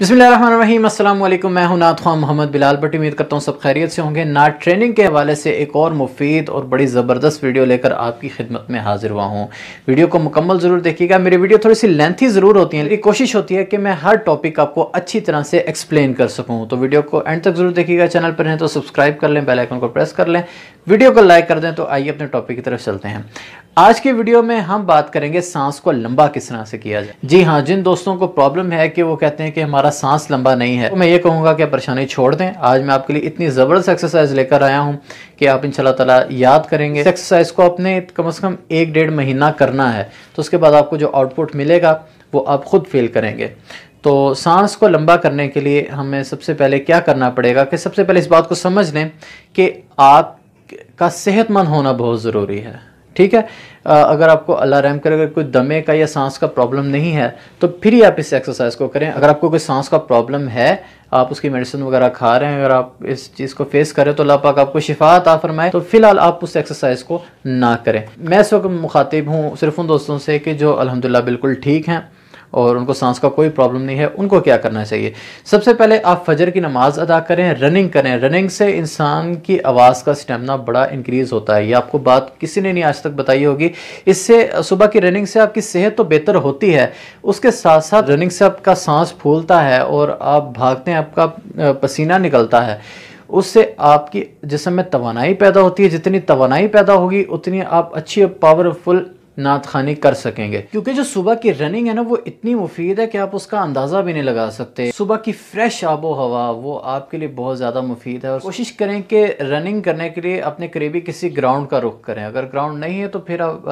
बिस्मिल्लाहिर्रहमानिर्रहीम, अस्सलाम वालेकुम। मैं हूं नात ख्वां मोहम्मद बिलाल भट्टी। उम्मीद करता हूं सब खैरियत से होंगे। नात ट्रेनिंग के हवाले से एक और मुफीद और बड़ी ज़बरदस्त वीडियो लेकर आपकी खिदमत में हाजिर हुआ हूं। वीडियो को मुकम्मल ज़रूर देखिएगा। मेरी वीडियो थोड़ी सी लेंथी ज़रूर होती है, मेरी कोशिश होती है कि मैं हर टॉपिक आपको अच्छी तरह से एक्सप्लेन कर सकूँ। तो वीडियो को एंड तक ज़रूर देखिएगा। चैनल पर हैं तो सब्सक्राइब कर लें, बेल आइकन को प्रेस कर लें, वीडियो को लाइक कर दें। तो आइए अपने टॉपिक की तरफ चलते हैं। आज की वीडियो में हम बात करेंगे सांस को लंबा किस तरह से किया जाए। जी हाँ, जिन दोस्तों को प्रॉब्लम है कि वो कहते हैं कि हमारा सांस लंबा नहीं है, तो मैं ये कहूँगा कि परेशानी छोड़ दें। आज मैं आपके लिए इतनी ज़बरदस्त एक्सरसाइज लेकर आया हूँ कि आप इंशाल्लाह ताला याद करेंगे। इस एक्सरसाइज को आपने कम से कम 1-1.5 महीना करना है, तो उसके बाद आपको जो आउटपुट मिलेगा वो आप खुद फील करेंगे। तो सांस को लंबा करने के लिए हमें सबसे पहले क्या करना पड़ेगा कि सबसे पहले इस बात को समझ लें कि आपका सेहतमंद होना बहुत ज़रूरी है। ठीक है, अगर आपको अल्लाह रहम करे अगर कोई दमे का या सांस का प्रॉब्लम नहीं है तो फिर ही आप इस एक्सरसाइज को करें। अगर आपको कोई सांस का प्रॉब्लम है, आप उसकी मेडिसिन वगैरह खा रहे हैं, अगर आप इस चीज़ को फेस करें तो अल्लाह पाक आपको शिफा अता फरमाए, तो फिलहाल आप उस एक्सरसाइज को ना करें। मैं इस वक्त मुखातिब हूँ सिर्फ उन दोस्तों से कि जो अल्हम्दुलिल्लाह बिल्कुल ठीक हैं और उनको सांस का कोई प्रॉब्लम नहीं है। उनको क्या करना चाहिए? सबसे पहले आप फजर की नमाज अदा करें, रनिंग करें। रनिंग से इंसान की आवाज़ का स्टेमिना बड़ा इंक्रीज़ होता है। ये आपको बात किसी ने नहीं आज तक बताई होगी। इससे सुबह की रनिंग से आपकी सेहत तो बेहतर होती है, उसके साथ साथ रनिंग से आपका सांस फूलता है और आप भागते हैं, आपका पसीना निकलता है। उससे आपकी जिस्म में तवानाई पैदा होती है। जितनी तवानाई पैदा होगी उतनी आप अच्छी और पावरफुल नात खानी कर सकेंगे। क्योंकि जो सुबह की रनिंग है ना, वो इतनी मुफीद है कि आप उसका अंदाज़ा भी नहीं लगा सकते। सुबह की फ्रेश आबो हवा वो आपके लिए बहुत ज़्यादा मुफीद है। और कोशिश करें कि रनिंग करने के लिए अपने करीबी किसी ग्राउंड का रुख करें। अगर ग्राउंड नहीं है तो फिर आप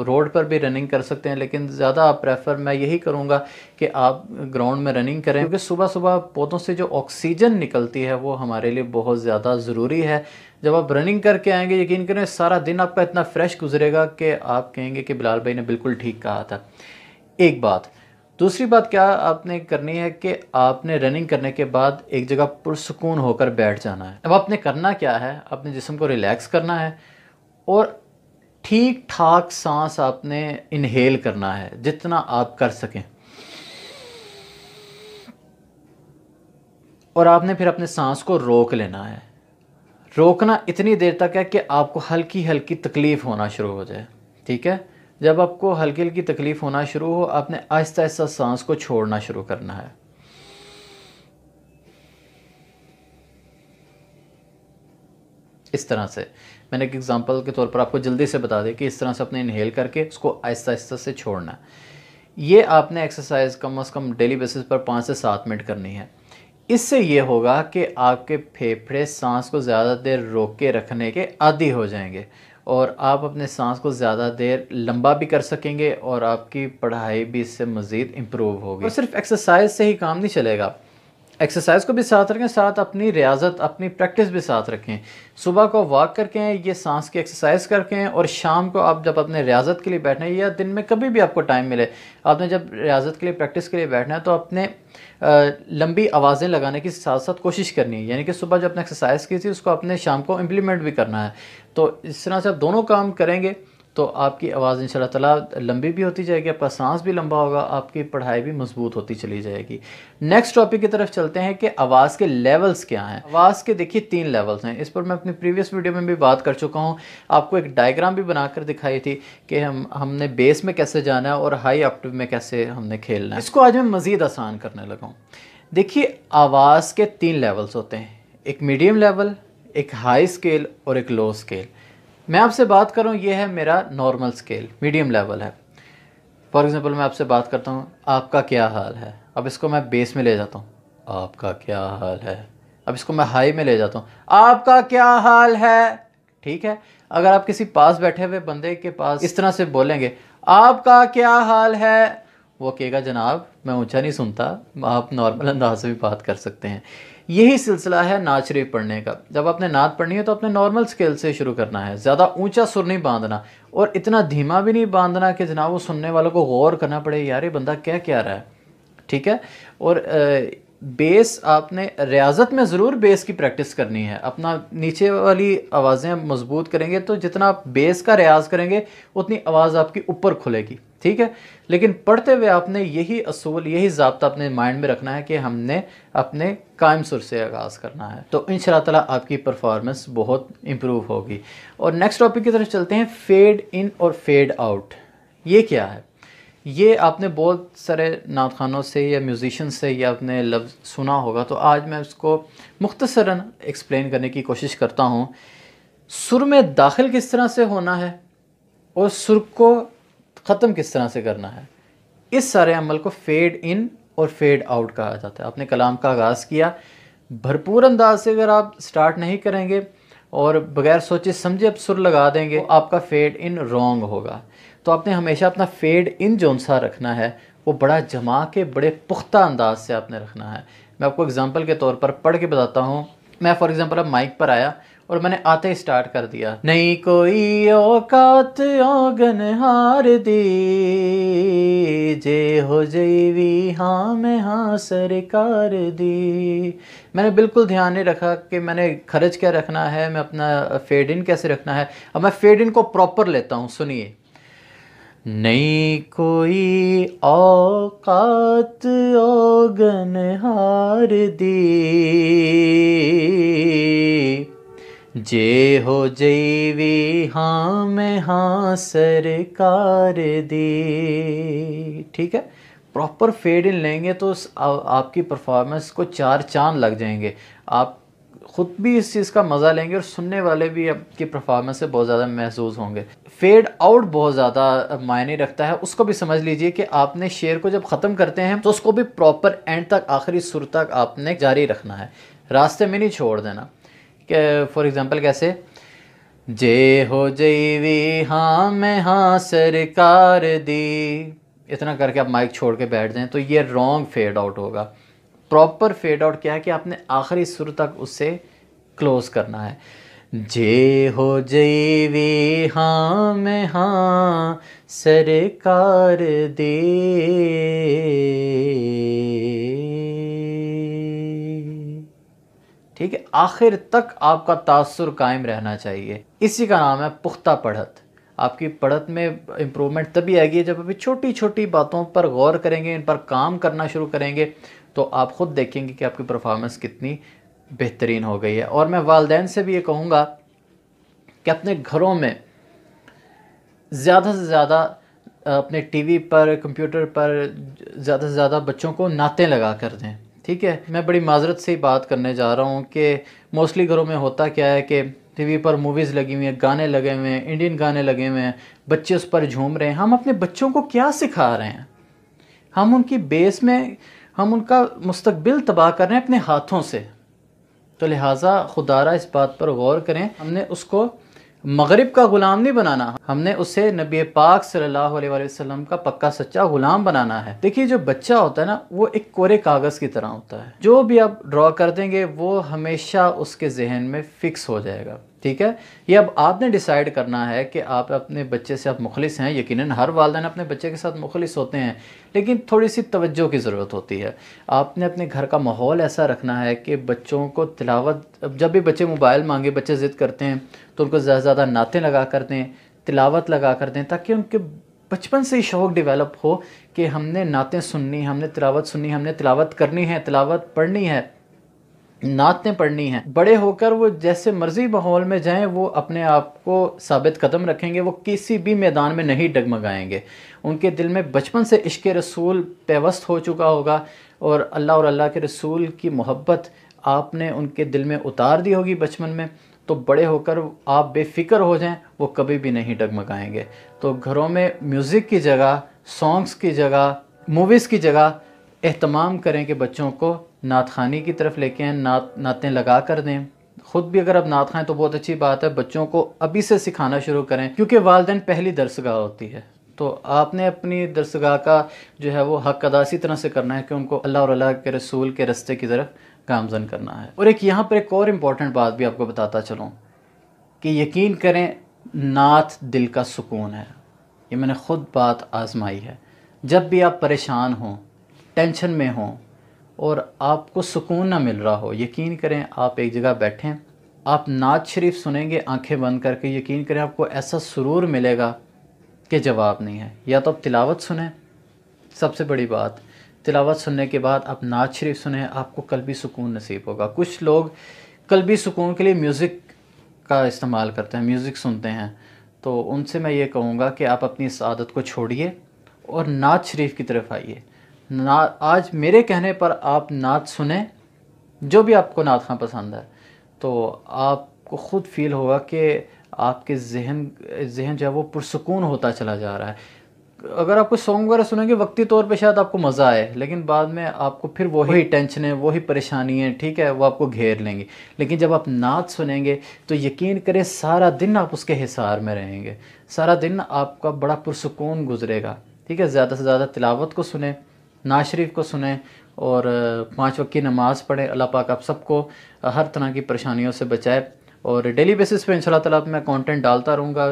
रोड पर भी रनिंग कर सकते हैं, लेकिन ज़्यादा प्रेफर मैं यही करूँगा कि आप ग्राउंड में रनिंग करें। क्योंकि सुबह सुबह पौधों से जो ऑक्सीजन निकलती है वो हमारे लिए बहुत ज़्यादा ज़रूरी है। जब आप रनिंग करके आएंगे, यकीन करें सारा दिन आपका इतना फ्रेश गुजरेगा कि आप कहेंगे कि बिलाल भाई ने बिल्कुल ठीक कहा था। एक बात। दूसरी बात क्या आपने करनी है कि आपने रनिंग करने के बाद एक जगह पुरसुकून होकर बैठ जाना है। अब आपने करना क्या है, अपने जिस्म को रिलैक्स करना है और ठीक ठाक सांस आपने इनहेल करना है जितना आप कर सकें। और आपने फिर अपने सांस को रोक लेना है। रोकना इतनी देर तक है कि आपको हल्की हल्की तकलीफ़ होना शुरू हो जाए। ठीक है, जब आपको हल्की हल्की तकलीफ़ होना शुरू हो, आपने आहिस्ता आहिस्ता सांस को छोड़ना शुरू करना है। इस तरह से मैंने एक एग्जांपल के तौर पर आपको जल्दी से बता दें कि इस तरह से अपने इनहेल करके उसको आहिस्ता आहिस्ता से छोड़ना है। ये आपने एक्सरसाइज कम से कम डेली बेसिस पर 5 से 7 मिनट करनी है। इससे ये होगा कि आपके फेफड़े सांस को ज़्यादा देर रोक के रखने के आदी हो जाएंगे और आप अपने सांस को ज़्यादा देर लंबा भी कर सकेंगे और आपकी पढ़ाई भी इससे मज़ीद इम्प्रूव होगी। और सिर्फ एक्सरसाइज से ही काम नहीं चलेगा, एक्सरसाइज को भी साथ रखें, साथ अपनी रियाजत अपनी प्रैक्टिस भी साथ रखें। सुबह को वॉक करके आएँ, ये सांस की एक्सरसाइज करके आएँ, और शाम को आप जब अपने रियाजत के लिए बैठना है या दिन में कभी भी आपको टाइम मिले, आपने जब रियाजत के लिए प्रैक्टिस के लिए बैठना है तो अपने लंबी आवाज़ें लगाने की साथ साथ कोशिश करनी है। यानी कि सुबह जब आपने एक्सरसाइज की थी उसको अपने शाम को इम्प्लीमेंट भी करना है। तो इस तरह से आप दोनों काम करेंगे तो आपकी आवाज़ इंशाल्लाह ताला लंबी भी होती जाएगी, आपका सांस भी लंबा होगा, आपकी पढ़ाई भी मजबूत होती चली जाएगी। नेक्स्ट टॉपिक की तरफ चलते हैं कि आवाज़ के लेवल्स क्या हैं। आवाज़ के देखिए 3 लेवल्स हैं। इस पर मैं अपनी प्रीवियस वीडियो में भी बात कर चुका हूँ। आपको एक डायग्राम भी बनाकर दिखाई थी कि हमने बेस में कैसे जाना है और हाई ऑक्टेव में कैसे हमने खेलना है। इसको आज मैं मज़ीद आसान करने लगा हूँ। देखिए, आवाज़ के 3 लेवल्स होते हैं, एक मीडियम लेवल, एक हाई स्केल और एक लो स्केल। मैं आपसे बात कर रहा हूँ, ये है मेरा नॉर्मल स्केल, मीडियम लेवल है। फॉर एग्जांपल मैं आपसे बात करता हूँ, आपका क्या हाल है। अब इसको मैं बेस में ले जाता हूँ, आपका क्या हाल है। अब इसको मैं हाई में ले जाता हूँ, आपका क्या हाल है। ठीक है, अगर आप किसी पास बैठे हुए बंदे के पास इस तरह से बोलेंगे, आपका क्या हाल है, वो कहेगा जनाब मैं ऊंचा नहीं सुनता, आप नॉर्मल अंदाज से भी बात कर सकते हैं। यही सिलसिला है नात शरीफ पढ़ने का। जब आपने नात पढ़नी है तो अपने नॉर्मल स्केल से शुरू करना है। ज़्यादा ऊंचा सुर नहीं बांधना और इतना धीमा भी नहीं बांधना कि जनाब वो सुनने वालों को गौर करना पड़े, यार ये बंदा क्या कह रहा है। ठीक है, और बेस आपने रियाजत में ज़रूर बेस की प्रैक्टिस करनी है। अपना नीचे वाली आवाज़ें मजबूत करेंगे तो जितना आप बेस का रियाज करेंगे उतनी आवाज़ आपकी ऊपर खुलेगी, ठीक है। लेकिन पढ़ते हुए आपने यही असूल, यही ज़ाब्ता अपने माइंड में रखना है कि हमने अपने कायम सुर से आगाज़ करना है, तो इंशाअल्लाह ताला आपकी परफॉर्मेंस बहुत इम्प्रूव होगी। और नेक्स्ट टॉपिक की तरफ चलते हैं, फेड इन और फेड आउट। ये क्या है? ये आपने बहुत सारे नात खानों से या म्यूज़िशन से या आपने लफ्ज़ सुना होगा, तो आज मैं उसको मुख्तसरन एक्सप्लेन करने की कोशिश करता हूँ। सुर में दाखिल किस तरह से होना है और सुर को ख़त्म किस तरह से करना है, इस सारे अमल को फेड इन और फेड आउट कहा जाता है। आपने कलाम का आगाज़ किया, भरपूर अंदाज से अगर आप स्टार्ट नहीं करेंगे और बगैर सोचे समझे आप सुर लगा देंगे तो आपका फेड इन रॉन्ग होगा। तो आपने हमेशा अपना फेड इन जोन सा रखना है, वो बड़ा जमा के बड़े पुख्ता अंदाज से आपने रखना है। मैं आपको एग्जांपल के तौर पर पढ़ के बताता हूँ। मैं फॉर एग्जांपल अब माइक पर आया और मैंने आते ही स्टार्ट कर दिया, नहीं कोई औकात औगन हार दी, जे हो जईवी हाँ मैं हाँ सरकार दी। मैंने बिल्कुल ध्यान नहीं रखा कि मैंने खर्च क्या रखना है, मैं अपना फेड इन कैसे रखना है। अब मैं फेड इन को प्रॉपर लेता हूँ, सुनिए। नहीं कोई औकात औगन हार दी, जे हो जईवी हाँ मैं हाँ सरकार दी, ठीक है। प्रॉपर फेड इन लेंगे तो आपकी परफॉर्मेंस को 4 चांद लग जाएंगे। आप ख़ुद भी इस चीज़ का मज़ा लेंगे और सुनने वाले भी आपकी परफॉर्मेंस से बहुत ज़्यादा महसूस होंगे। फेड आउट बहुत ज़्यादा मायने रखता है, उसको भी समझ लीजिए कि आपने शेर को जब ख़त्म करते हैं तो उसको भी प्रॉपर एंड तक, आखिरी सुर तक आपने जारी रखना है, रास्ते में नहीं छोड़ देना। कि फॉर एग्ज़ाम्पल कैसे, जे हो जईवी हाँ मैं हाँ सरकार दी, इतना करके आप माइक छोड़ के बैठ जाएं तो ये रॉन्ग फेड आउट होगा। प्रॉपर फेड आउट क्या है कि आपने आखिरी सुर तक उससे क्लोज करना है। जे हो जईवी हाँ मैं हाँ सरकार दे, ठीक है। आखिर तक आपका तासुर कायम रहना चाहिए, इसी का नाम है पुख्ता पढ़त। आपकी पढ़त में इम्प्रूवमेंट तभी आएगी जब अभी छोटी छोटी बातों पर गौर करेंगे, इन पर काम करना शुरू करेंगे, तो आप ख़ुद देखेंगे कि आपकी परफॉर्मेंस कितनी बेहतरीन हो गई है। और मैं वालिदैन से भी ये कहूँगा कि अपने घरों में ज़्यादा से ज़्यादा अपने टीवी पर, कंप्यूटर पर ज़्यादा से ज़्यादा बच्चों को नातें लगा कर दें, ठीक है। मैं बड़ी माजरत से ही बात करने जा रहा हूँ कि मोस्टली घरों में होता क्या है कि टीवी पर मूवीज़ लगी हुई हैं, गाने लगे हुए हैं, इंडियन गाने लगे हुए हैं, बच्चे उस पर झूम रहे हैं। हम अपने बच्चों को क्या सिखा रहे हैं? हम उनकी बेस में, हम उनका मुस्तकबिल तबाह कर रहे हैं अपने हाथों से। तो लिहाजा खुदारा इस बात पर गौर करें, हमने उसको मगरिब का ग़ुलाम नहीं बनाना, हमने उसे नबी पाक सल्लल्लाहु अलैहि वसल्लम का पक्का सच्चा ग़ुलाम बनाना है। देखिए जो बच्चा होता है ना, वो एक कोरे कागज़ की तरह होता है, जो भी आप ड्रॉ कर देंगे वो हमेशा उसके जहन में फ़िक्स हो जाएगा, ठीक है। ये अब आपने डिसाइड करना है कि आप अपने बच्चे से आप मुखलिस हैं। यकीनन हर वालिदैन अपने बच्चे के साथ मुखलिस होते हैं, लेकिन थोड़ी सी तवज्जो की ज़रूरत होती है। आपने अपने घर का माहौल ऐसा रखना है कि बच्चों को तिलावत, जब भी बच्चे मोबाइल मांगे, बच्चे ज़िद करते हैं, तो उनको ज़्यादा से ज़्यादा नातें लगा कर दें, तिलावत लगा कर दें, ताकि उनके बचपन से ही शौक़ डेवलप हो कि हमने नातें सुननी, हमने तिलावत सुननी, हमने तिलावत करनी है, तिलावत पढ़नी है, नातें पढ़नी हैं। बड़े होकर वो जैसे मर्ज़ी माहौल में जाएं, वो अपने आप को साबित कदम रखेंगे, वो किसी भी मैदान में नहीं डगमगाएंगे। उनके दिल में बचपन से इश्क़ रसूल पेवस्त हो चुका होगा और अल्लाह के रसूल की मोहब्बत आपने उनके दिल में उतार दी होगी बचपन में। तो बड़े होकर आप बेफ़िक्र हो जाएं, वो कभी भी नहीं डगमगाएंगे। तो घरों में म्यूज़िक की जगह, सॉन्ग्स की जगह, मूवीज़ की जगह एहतमाम करें कि बच्चों को नात ख़ानी की तरफ लेके आएँ, नातें लगा कर दें। ख़ुद भी अगर आप नात खाएँ तो बहुत अच्छी बात है, बच्चों को अभी से सिखाना शुरू करें, क्योंकि वालिदैन पहली दरसगाह होती है। तो आपने अपनी दरसगाह का जो है वो हक़ अदा इसी तरह से करना है कि उनको अल्लाह और अल्लाह के रसूल के रस्ते की तरफ गामज़न करना है। और एक यहाँ पर एक और इम्पॉर्टेंट बात भी आपको बताता चलूँ कि यकीन करें, नात दिल का सुकून है। ये मैंने ख़ुद बात आजमाई है। जब भी आप परेशान हों, टेंशन में हों, और आपको सुकून ना मिल रहा हो, यकीन करें आप एक जगह बैठें, आप नात शरीफ सुनेंगे आंखें बंद करके, यकीन करें आपको ऐसा सुरूर मिलेगा कि जवाब नहीं है। या तो आप तिलावत सुने, सबसे बड़ी बात, तिलावत सुनने के बाद आप नात शरीफ सुने, आपको कल्बी सुकून नसीब होगा। कुछ लोग कल्बी सुकून के लिए म्यूज़िक का इस्तेमाल करते हैं, म्यूज़िक सुनते हैं, तो उनसे मैं ये कहूँगा कि आप अपनी इस आदत को छोड़िए और नात शरीफ की तरफ आइए। ना आज मेरे कहने पर आप नात सुने, जो भी आपको नात खां पसंद है, तो आपको ख़ुद फ़ील होगा कि आपके ज़हन जो है वो पुरसुकून होता चला जा रहा है। अगर आप कोई सॉन्ग वगैरह सुनेंगे वक्ती तौर पे शायद आपको मज़ा आए, लेकिन बाद में आपको फिर वही टेंशनें, वही परेशानियाँ, ठीक है, वो आपको घेर लेंगी। लेकिन जब आप नात सुनेंगे तो यकीन करें सारा दिन आप उसके हिसार में रहेंगे, सारा दिन आपका बड़ा पुरसुकून गुजरेगा। ठीक है, ज़्यादा से ज़्यादा तिलावत को सुने, नात शरीफ को सुने और 5 वक्त की नमाज़ पढ़ें। अल्लाह पाक आप सबको हर तरह की परेशानियों से बचाए। और डेली बेसिस पे इंशाल्लाह ताला मैं कंटेंट डालता रहूँगा।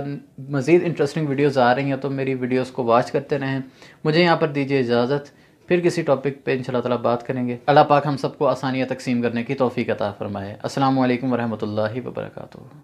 मज़ीद इंटरेस्टिंग वीडियोज़ आ रही हैं तो मेरी वीडियोज़ को वॉच करते रहें। मुझे यहाँ पर दीजिए इजाज़त, फिर किसी टॉपिक पे इंशाल्लाह ताला बात करेंगे। अल्लाह पाक हम सबको आसानियाँ तकसीम करने की तौफ़ीक़ अता फ़रमाए। अस्सलामु अलैकुम वरहमतुल्लाहि वबरकातुहू।